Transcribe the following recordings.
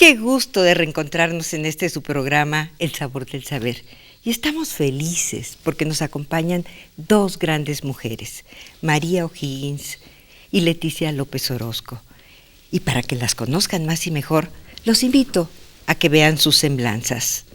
Qué gusto de reencontrarnos en este su programa, El Sabor del Saber. Y estamos felices porque nos acompañan dos grandes mujeres, María O'Higgins y Leticia López Orozco. Y para que las conozcan más y mejor, los invito a que vean sus semblanzas.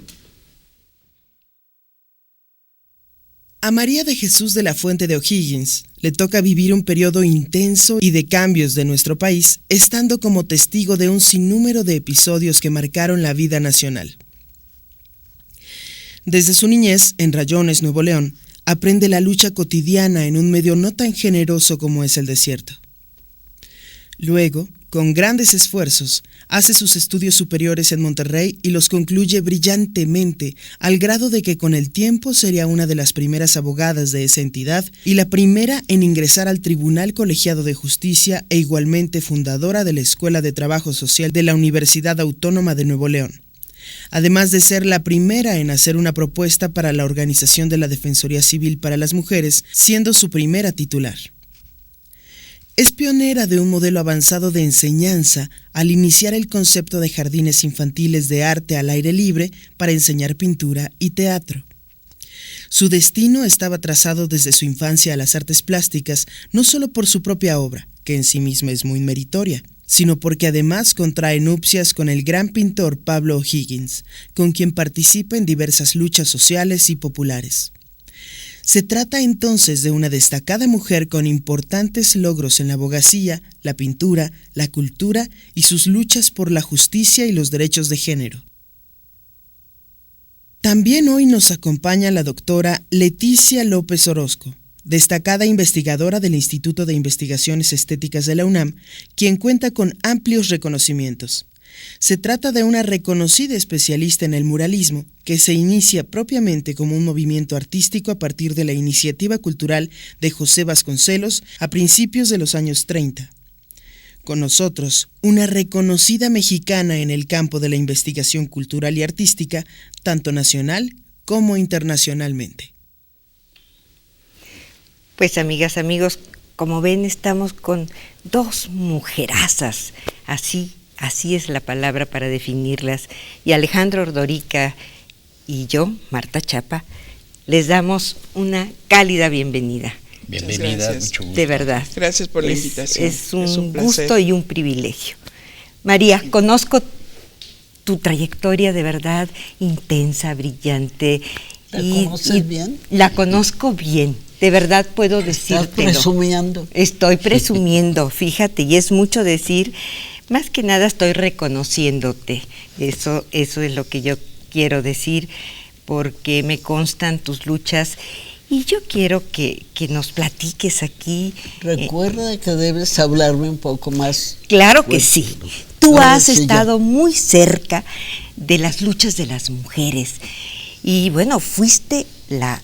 A María de Jesús de la Fuente de O'Higgins le toca vivir un periodo intenso y de cambios de nuestro país, estando como testigo de un sinnúmero de episodios que marcaron la vida nacional. Desde su niñez, en Rayones, Nuevo León, aprende la lucha cotidiana en un medio no tan generoso como es el desierto. Luego, con grandes esfuerzos, hace sus estudios superiores en Monterrey y los concluye brillantemente, al grado de que con el tiempo sería una de las primeras abogadas de esa entidad y la primera en ingresar al Tribunal Colegiado de Justicia e igualmente fundadora de la Escuela de Trabajo Social de la Universidad Autónoma de Nuevo León. Además de ser la primera en hacer una propuesta para la organización de la Defensoría Civil para las Mujeres, siendo su primera titular. Es pionera de un modelo avanzado de enseñanza al iniciar el concepto de jardines infantiles de arte al aire libre para enseñar pintura y teatro. Su destino estaba trazado desde su infancia a las artes plásticas, no solo por su propia obra, que en sí misma es muy meritoria, sino porque además contrae nupcias con el gran pintor Pablo O'Higgins, con quien participa en diversas luchas sociales y populares. Se trata entonces de una destacada mujer con importantes logros en la abogacía, la pintura, la cultura y sus luchas por la justicia y los derechos de género. También hoy nos acompaña la doctora Leticia López Orozco, destacada investigadora del Instituto de Investigaciones Estéticas de la UNAM, quien cuenta con amplios reconocimientos. Se trata de una reconocida especialista en el muralismo, que se inicia propiamente como un movimiento artístico a partir de la iniciativa cultural de José Vasconcelos a principios de los años 30. Con nosotros, una reconocida mexicana en el campo de la investigación cultural y artística, tanto nacional como internacionalmente. Pues amigas, amigos, como ven, estamos con dos mujerazas, Así es la palabra para definirlas. Y Alejandro Ordorica y yo, Marta Chapa, les damos una cálida bienvenida. Bienvenida, mucho gusto. De verdad. Gracias por la invitación. Es un gusto y un privilegio. María, conozco tu trayectoria de verdad intensa, brillante. ¿La conoces bien? La conozco bien. De verdad puedo decírtelo. ¿Estás presumiendo? Estoy presumiendo, fíjate, y es mucho decir. Más que nada estoy reconociéndote, eso es lo que yo quiero decir, porque me constan tus luchas y yo quiero que nos platiques aquí. Recuerda que debes hablarme un poco más. Claro que sí, tú has estado muy cerca de las luchas de las mujeres y bueno, fuiste la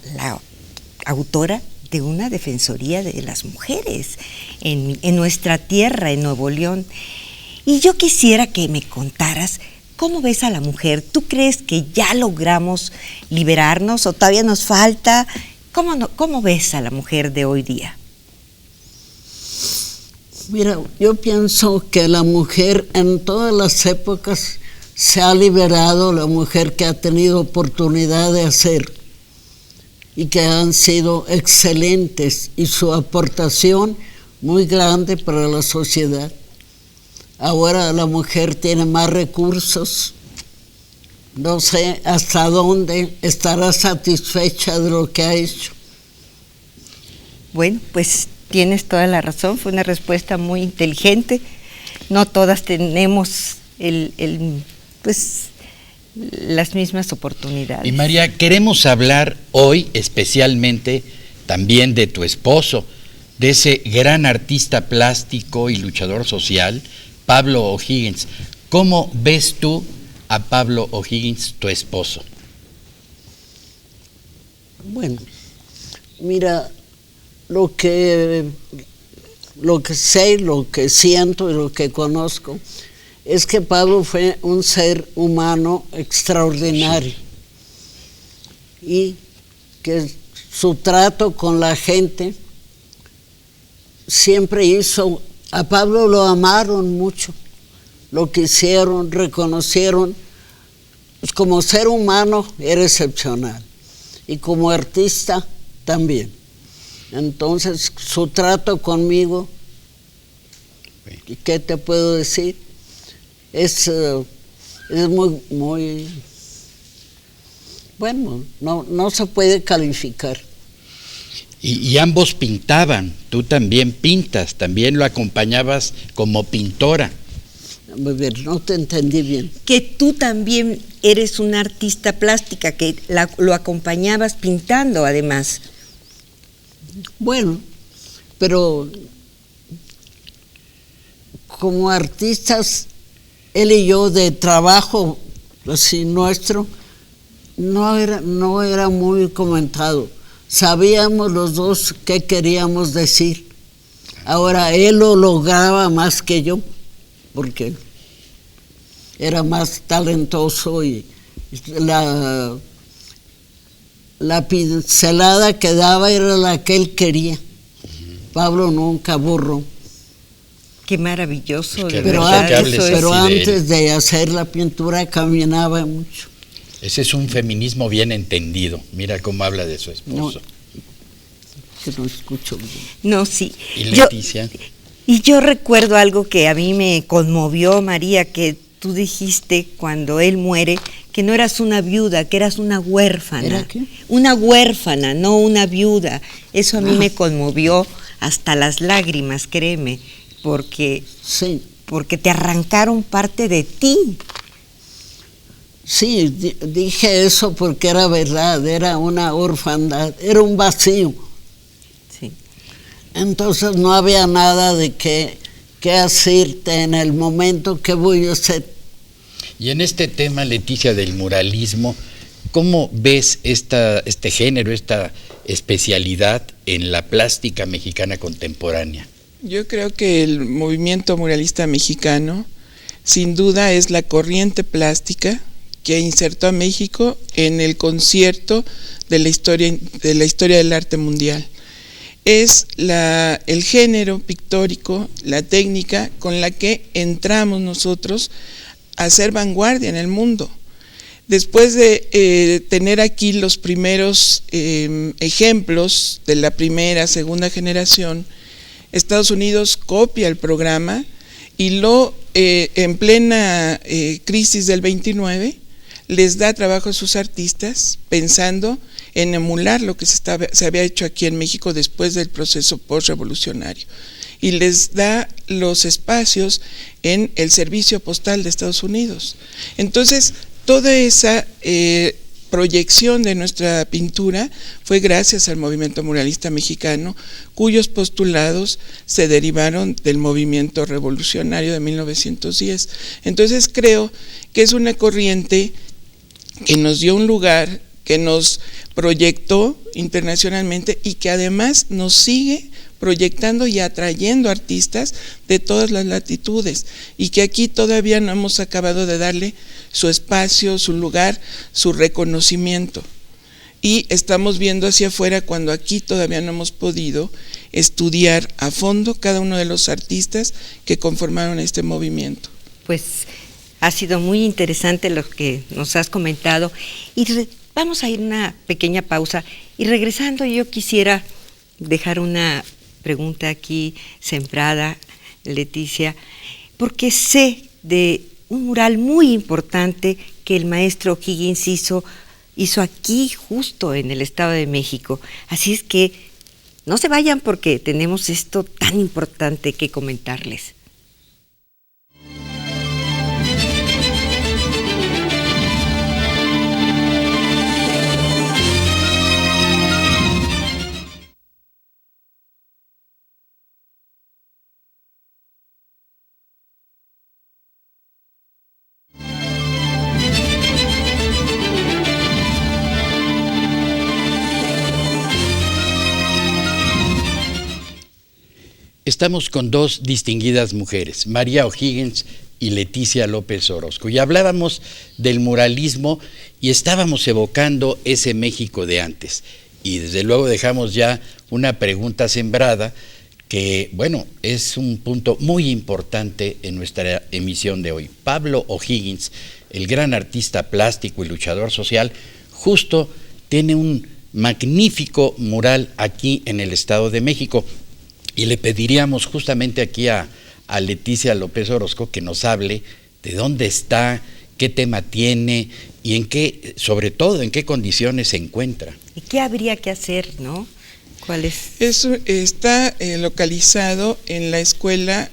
autora de una defensoría de las mujeres en nuestra tierra, en Nuevo León. Y yo quisiera que me contaras cómo ves a la mujer. ¿Tú crees que ya logramos liberarnos o todavía nos falta? ¿Cómo ves a la mujer de hoy día? Mira, yo pienso que la mujer en todas las épocas se ha liberado, la mujer que ha tenido oportunidad de hacer y que han sido excelentes y su aportación muy grande para la sociedad. Ahora la mujer tiene más recursos, no sé hasta dónde estará satisfecha de lo que ha hecho. Bueno, pues tienes toda la razón, fue una respuesta muy inteligente. No todas tenemos las mismas oportunidades. Y María, queremos hablar hoy especialmente también de tu esposo, de ese gran artista plástico y luchador social, Pablo O'Higgins. ¿Cómo ves tú a Pablo O'Higgins, tu esposo? Bueno, mira, lo que sé, lo que siento y lo que conozco es que Pablo fue un ser humano extraordinario y que su trato con la gente siempre hizo. A Pablo lo amaron mucho, lo quisieron, reconocieron. Pues como ser humano era excepcional y como artista también. Entonces su trato conmigo, ¿qué te puedo decir? Es muy bueno, no se puede calificar. Y ambos pintaban, tú también pintas, también lo acompañabas como pintora. A ver, no te entendí bien. Que tú también eres una artista plástica, que lo acompañabas pintando además. Bueno, pero como artistas, él y yo de trabajo así nuestro, no era muy comentado. Sabíamos los dos qué queríamos decir. Ahora él lo lograba más que yo, porque era más talentoso y la pincelada que daba era la que él quería. Pablo nunca burro. Qué maravilloso. Pero antes de hacer la pintura caminaba mucho. Ese es un feminismo bien entendido. Mira cómo habla de su esposo. No escucho bien. No, sí. ¿Y Leticia? Yo recuerdo algo que a mí me conmovió, María, que tú dijiste cuando él muere, que no eras una viuda, que eras una huérfana. ¿Era qué? Una huérfana, no una viuda. Eso a mí me conmovió hasta las lágrimas, créeme, porque te arrancaron parte de ti. Sí, dije eso porque era verdad, era una orfandad, era un vacío. Sí. Entonces no había nada de qué hacerte en el momento que voy a hacer. Y en este tema, Leticia, del muralismo, ¿cómo ves este género, esta especialidad en la plástica mexicana contemporánea? Yo creo que el movimiento muralista mexicano, sin duda, es la corriente plástica que insertó a México en el concierto de la historia del arte mundial. Es el género pictórico, la técnica con la que entramos nosotros a hacer vanguardia en el mundo. Después de tener aquí los primeros ejemplos de la primera, segunda generación, Estados Unidos copia el programa y en plena crisis del 29, les da trabajo a sus artistas pensando en emular lo que se había hecho aquí en México después del proceso postrevolucionario, y les da los espacios en el servicio postal de Estados Unidos. Entonces, toda esa proyección de nuestra pintura fue gracias al movimiento muralista mexicano, cuyos postulados se derivaron del movimiento revolucionario de 1910. Entonces creo que es una corriente que nos dio un lugar, que nos proyectó internacionalmente y que además nos sigue proyectando y atrayendo artistas de todas las latitudes, y que aquí todavía no hemos acabado de darle su espacio, su lugar, su reconocimiento. Y estamos viendo hacia afuera cuando aquí todavía no hemos podido estudiar a fondo cada uno de los artistas que conformaron este movimiento. Pues ha sido muy interesante lo que nos has comentado, y vamos a ir a una pequeña pausa, y regresando yo quisiera dejar una pregunta aquí sembrada, Leticia, porque sé de un mural muy importante que el maestro Higgins hizo aquí justo en el Estado de México. Así es que no se vayan porque tenemos esto tan importante que comentarles. Estamos con dos distinguidas mujeres, María O'Higgins y Leticia López Orozco, y hablábamos del muralismo y estábamos evocando ese México de antes, y desde luego dejamos ya una pregunta sembrada que, bueno, es un punto muy importante en nuestra emisión de hoy. Pablo O'Higgins, el gran artista plástico y luchador social, justo tiene un magnífico mural aquí en el Estado de México, y le pediríamos justamente aquí a Leticia López Orozco que nos hable de dónde está, qué tema tiene y en qué, sobre todo, en qué condiciones se encuentra. ¿Y qué habría que hacer, no? ¿Cuál es? Eso está localizado en la escuela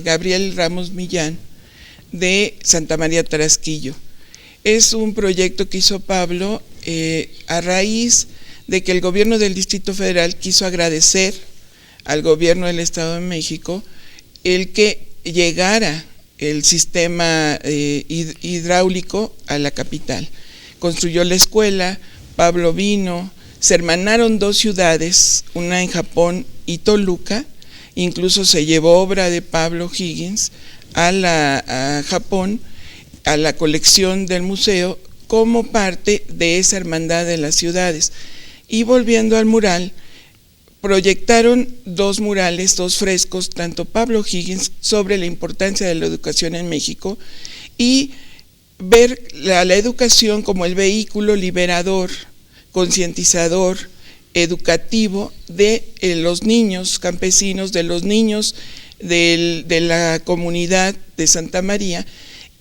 Gabriel Ramos Millán de Santa María Tarasquillo. Es un proyecto que hizo Pablo a raíz de que el gobierno del Distrito Federal quiso agradecer al gobierno del Estado de México el que llegara el sistema hidráulico a la capital. Construyó la escuela, Pablo vino, se hermanaron dos ciudades, una en Japón y Toluca, incluso se llevó obra de Pablo O'Higgins a Japón, a la colección del museo, como parte de esa hermandad de las ciudades. Y volviendo al mural, proyectaron dos murales, dos frescos, tanto Pablo O'Higgins sobre la importancia de la educación en México y ver la educación como el vehículo liberador, concientizador, educativo de los niños campesinos, de los niños de la comunidad de Santa María.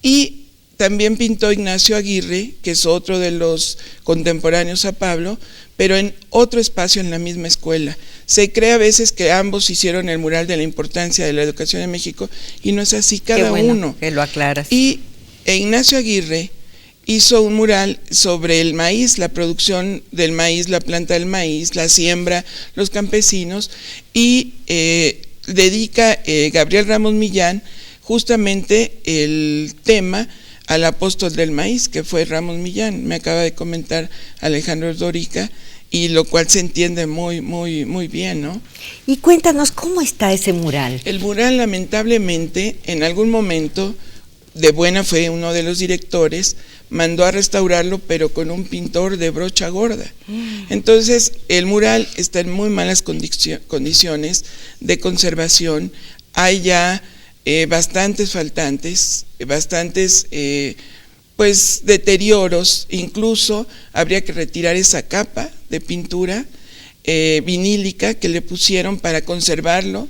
Y también pintó Ignacio Aguirre, que es otro de los contemporáneos a Pablo, pero en otro espacio en la misma escuela. Se cree a veces que ambos hicieron el mural de la importancia de la educación en México, y no es así, cada uno. Que lo aclaras. Y Ignacio Aguirre hizo un mural sobre el maíz, la producción del maíz, la planta del maíz, la siembra, los campesinos, y dedica Gabriel Ramos Millán justamente el tema al apóstol del maíz, que fue Ramos Millán. Me acaba de comentar Alejandro Dorica, y lo cual se entiende muy, muy, muy bien, ¿no? Y cuéntanos, ¿cómo está ese mural? El mural, lamentablemente, en algún momento, de buena fe, uno de los directores mandó a restaurarlo, pero con un pintor de brocha gorda. Entonces, el mural está en muy malas condiciones de conservación. Hay ya bastantes faltantes, bastantes pues deterioros. Incluso habría que retirar esa capa de pintura vinílica que le pusieron para conservarlo,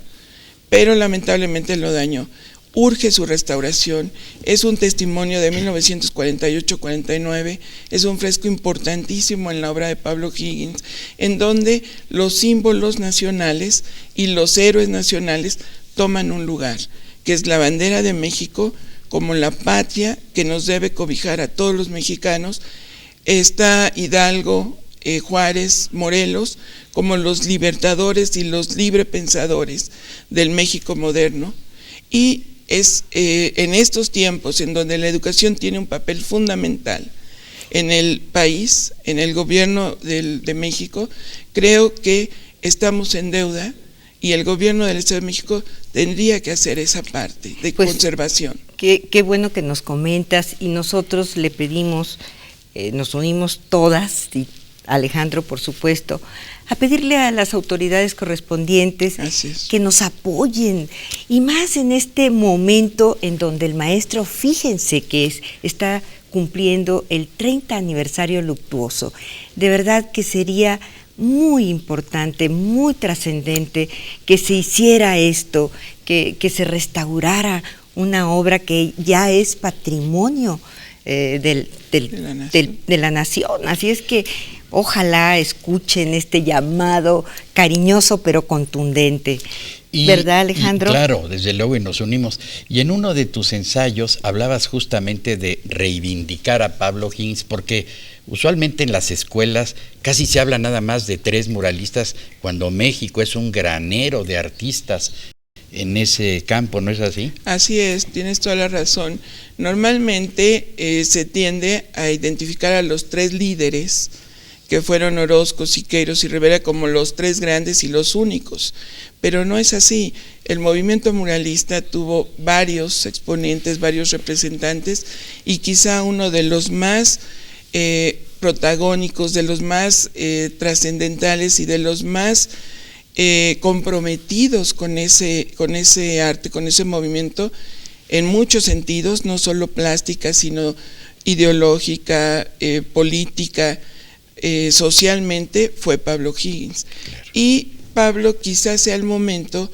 pero lamentablemente lo dañó. Urge su restauración. Es un testimonio de 1948-49, es un fresco importantísimo en la obra de Pablo O'Higgins, en donde los símbolos nacionales y los héroes nacionales toman un lugar, que es la bandera de México como la patria que nos debe cobijar a todos los mexicanos. Está Hidalgo, Juárez, Morelos, como los libertadores y los librepensadores del México moderno. Y es en estos tiempos en donde la educación tiene un papel fundamental en el país, en el gobierno de México, creo que estamos en deuda, y el gobierno del Estado de México tendría que hacer esa parte de conservación. Qué bueno que nos comentas, y nosotros le pedimos, nos unimos todas, y Alejandro por supuesto, a pedirle a las autoridades correspondientes que nos apoyen, y más en este momento en donde el maestro, fíjense que está cumpliendo el 30 aniversario luctuoso. De verdad que sería muy importante, muy trascendente que se hiciera esto, que se restaurara una obra que ya es patrimonio de la nación. Así es que ojalá escuchen este llamado cariñoso pero contundente. ¿Verdad, Alejandro? Claro, desde luego, y nos unimos. Y en uno de tus ensayos hablabas justamente de reivindicar a Pablo O'Higgins, porque usualmente en las escuelas casi se habla nada más de 3 muralistas, cuando México es un granero de artistas en ese campo, ¿no es así? Así es, tienes toda la razón. Normalmente se tiende a identificar a los 3 líderes, que fueron Orozco, Siqueiros y Rivera, como los 3 grandes y los únicos, pero no es así. El movimiento muralista tuvo varios exponentes, varios representantes, y quizá uno de los más protagónicos, de los más trascendentales y de los más comprometidos con ese arte, con ese movimiento, en muchos sentidos, no solo plástica, sino ideológica, política, socialmente, fue Pablo O'Higgins. Claro. Y Pablo quizás sea el momento,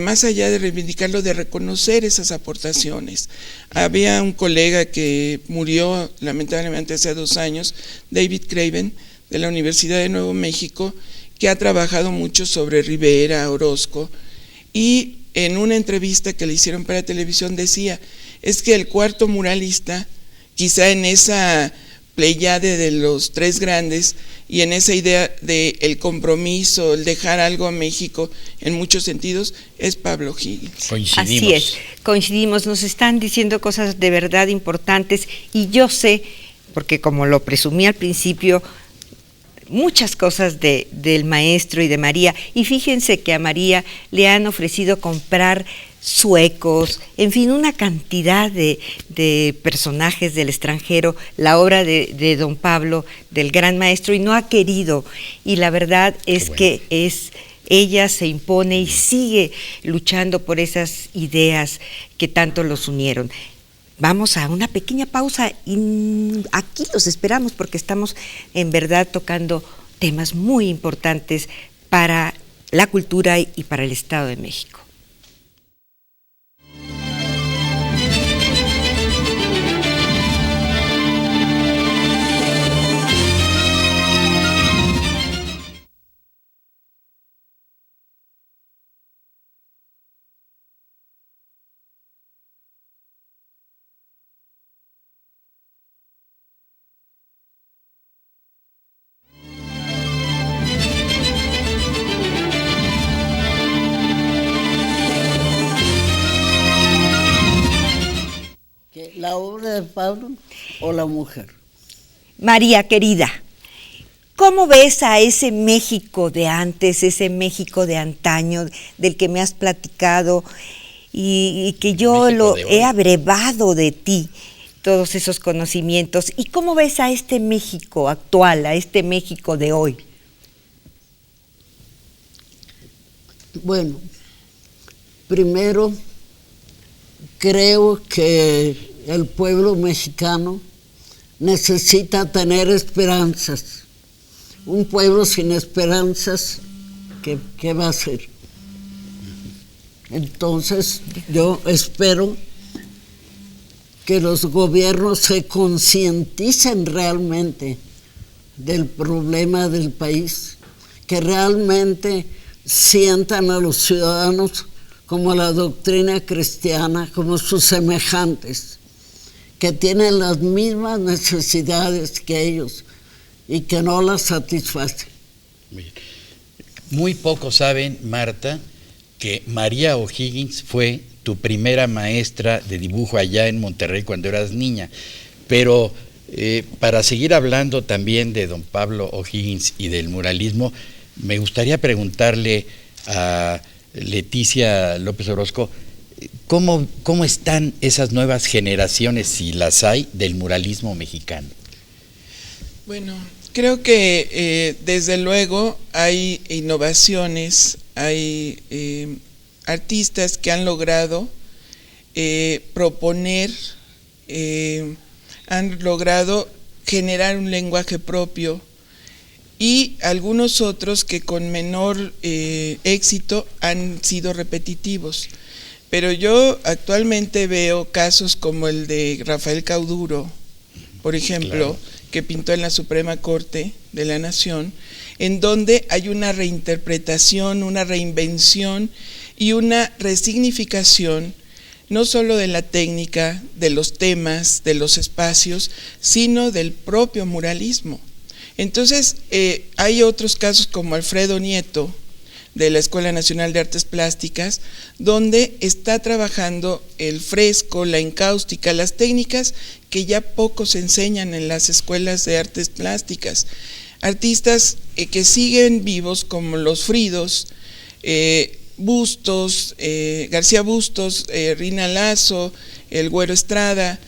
más allá de reivindicarlo, de reconocer esas aportaciones. Había un colega que murió lamentablemente hace 2 años, David Craven, de la Universidad de Nuevo México, que ha trabajado mucho sobre Rivera, Orozco, y en una entrevista que le hicieron para televisión decía, es que el cuarto muralista, quizá en esa pleiade de los 3 grandes y en esa idea de el compromiso, el dejar algo a México en muchos sentidos, es Pablo O'Higgins. Coincidimos. Así es, coincidimos, nos están diciendo cosas de verdad importantes y yo sé, porque como lo presumí al principio, muchas cosas del maestro y de María, y fíjense que a María le han ofrecido comprar suecos, en fin, una cantidad de personajes del extranjero, la obra de don Pablo, del gran maestro, y no ha querido, y la verdad es que ella se impone y sigue luchando por esas ideas que tanto los unieron. Vamos a una pequeña pausa y aquí los esperamos porque estamos en verdad tocando temas muy importantes para la cultura y para el Estado de México. ¿La obra de Pablo o la mujer? María querida, ¿cómo ves a ese México de antes, ese México de antaño del que me has platicado y que yo lo he abrevado de ti, todos esos conocimientos? ¿Y cómo ves a este México actual, a este México de hoy? Bueno, primero creo que el pueblo mexicano necesita tener esperanzas. Un pueblo sin esperanzas, ¿qué va a hacer? Entonces, yo espero que los gobiernos se concienticen realmente del problema del país, que realmente sientan a los ciudadanos como la doctrina cristiana, como sus semejantes, que tienen las mismas necesidades que ellos y que no las satisfacen. Muy pocos saben, Marta, que María O'Higgins fue tu primera maestra de dibujo allá en Monterrey cuando eras niña, pero para seguir hablando también de don Pablo O'Higgins y del muralismo, me gustaría preguntarle a Leticia López Orozco, ¿cómo están esas nuevas generaciones, si las hay, del muralismo mexicano? Bueno, creo que desde luego hay innovaciones, hay artistas que han logrado proponer, han logrado generar un lenguaje propio, y algunos otros que con menor éxito han sido repetitivos. Pero yo actualmente veo casos como el de Rafael Cauduro, por ejemplo, claro, que pintó en la Suprema Corte de la Nación, en donde hay una reinterpretación, una reinvención y una resignificación, no solo de la técnica, de los temas, de los espacios, sino del propio muralismo. Entonces, hay otros casos como Alfredo Nieto, de la Escuela Nacional de Artes Plásticas, donde está trabajando el fresco, la encáustica, las técnicas que ya poco se enseñan en las escuelas de artes plásticas. Artistas que siguen vivos como los Fridos, Bustos, García Bustos, Rina Lazo, el Güero Estrada,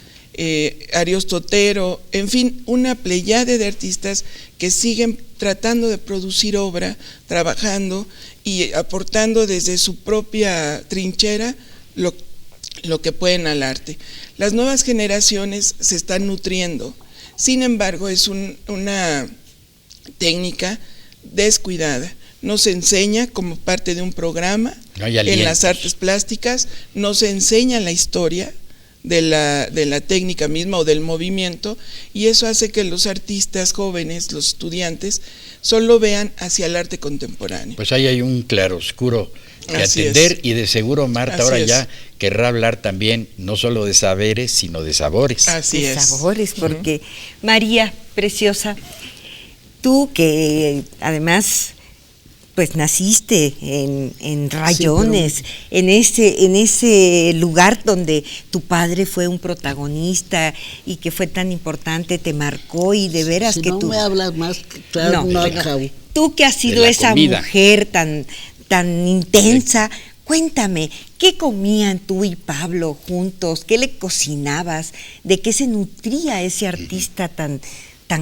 Ariosto Otero, en fin, una pléyade de artistas que siguen tratando de producir obra, trabajando y aportando desde su propia trinchera lo que pueden al arte. Las nuevas generaciones se están nutriendo, sin embargo es una técnica descuidada. No se enseña como parte de un programa en las artes plásticas, no se enseña la historia de la técnica misma o del movimiento, y eso hace que los artistas jóvenes, los estudiantes, solo vean hacia el arte contemporáneo. Pues ahí hay un claroscuro que atender, y de seguro Marta ahora ya querrá hablar también no solo de saberes, sino de sabores. Así es. Sabores, porque María, preciosa, tú que además pues naciste en Rayones, sí, en ese lugar donde tu padre fue un protagonista y que fue tan importante, te marcó, y de veras si que no tú... me hablas más, claro, no acabo. Tú que has sido esa mujer tan intensa, cuéntame, ¿qué comían tú y Pablo juntos? ¿Qué le cocinabas? ¿De qué se nutría ese artista tan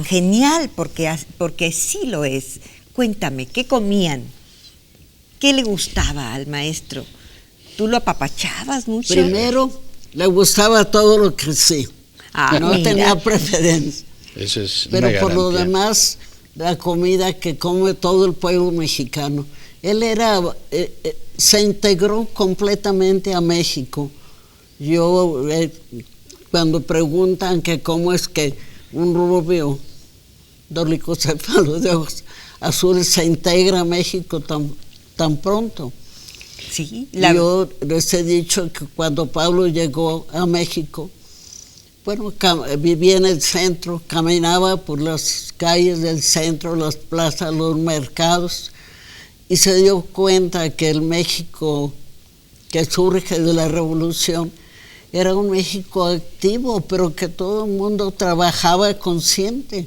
genial? Porque sí lo es. Cuéntame, ¿qué comían? ¿Qué le gustaba al maestro? ¿Tú lo apapachabas mucho? Primero, le gustaba todo lo que sí. No tenía preferencia. Eso es Pero por lo demás, la comida que come todo el pueblo mexicano. Él se integró completamente a México. Cuando preguntan que cómo es que un rubio dolicocéfalo de ojos azules se integra a México tan pronto. Sí, yo les he dicho que cuando Pablo llegó a México, bueno, vivía en el centro, caminaba por las calles del centro, las plazas, los mercados, y se dio cuenta que el México que surge de la Revolución era un México activo, pero que todo el mundo trabajaba consciente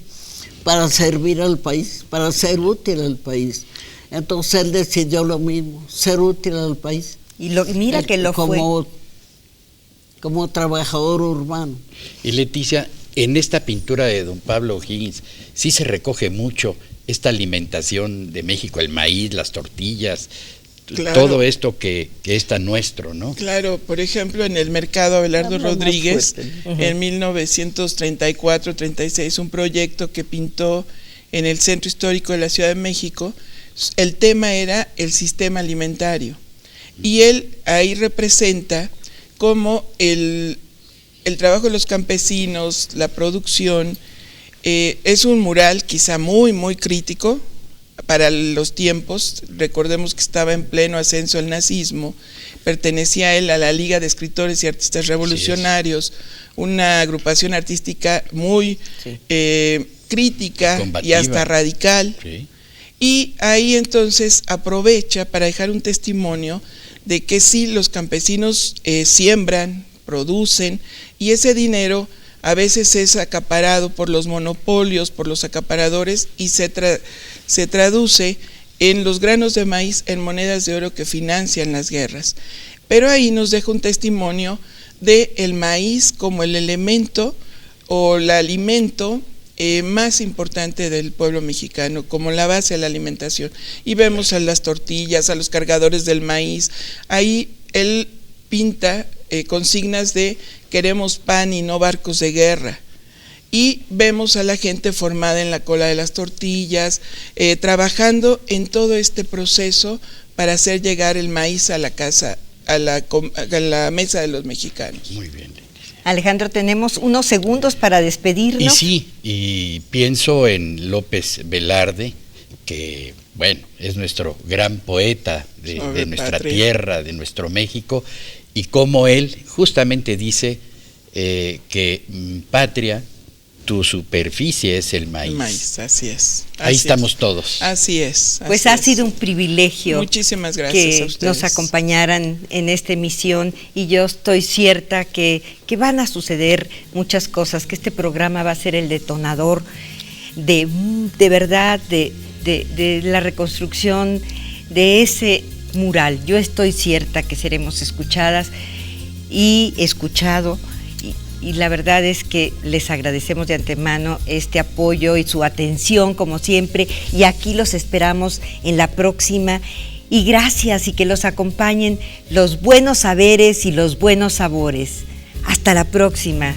para servir al país, para ser útil al país. Entonces él decidió lo mismo, ser útil al país. Y mira que lo fue. Como trabajador urbano. Y Leticia, en esta pintura de don Pablo O'Higgins, sí se recoge mucho esta alimentación de México, el maíz, las tortillas, claro, todo esto que es tan nuestro, ¿no? Claro, por ejemplo, en el mercado Abelardo Rodríguez, en 1934-36, un proyecto que pintó en el Centro Histórico de la Ciudad de México, el tema era el sistema alimentario. Y él ahí representa cómo el trabajo de los campesinos, la producción, es un mural quizá muy, muy crítico para los tiempos. Recordemos que estaba en pleno ascenso el nazismo, pertenecía él a la Liga de Escritores y Artistas Revolucionarios, una agrupación artística muy crítica combativa y hasta radical. Sí. Y ahí entonces aprovecha para dejar un testimonio de que sí, los campesinos siembran, producen, y ese dinero a veces es acaparado por los monopolios, por los acaparadores, y se traduce en los granos de maíz en monedas de oro que financian las guerras. Pero ahí nos deja un testimonio del maíz como el elemento o el alimento más importante del pueblo mexicano, como la base de la alimentación. Y vemos a las tortillas, a los cargadores del maíz. Ahí él pinta consignas de queremos pan y no barcos de guerra. Y vemos a la gente formada en la cola de las tortillas, trabajando en todo este proceso para hacer llegar el maíz a la casa, a la mesa de los mexicanos. Muy bien. Alejandro, tenemos unos segundos para despedirnos. Y sí, y pienso en López Velarde, que, bueno, es nuestro gran poeta de nuestra tierra, de nuestro México, y como él justamente dice que patria, tu superficie es el maíz. El maíz, así es. Ahí estamos todos. Así es. Pues ha sido un privilegio. Muchísimas gracias que a ustedes. nos acompañaran en esta emisión, y yo estoy cierta que van a suceder muchas cosas, que este programa va a ser el detonador de verdad, de la reconstrucción de ese mural. Yo estoy cierta que seremos escuchadas y escuchado y la verdad es que les agradecemos de antemano este apoyo y su atención como siempre, y aquí los esperamos en la próxima, y gracias, y que los acompañen los buenos saberes y los buenos sabores. Hasta la próxima.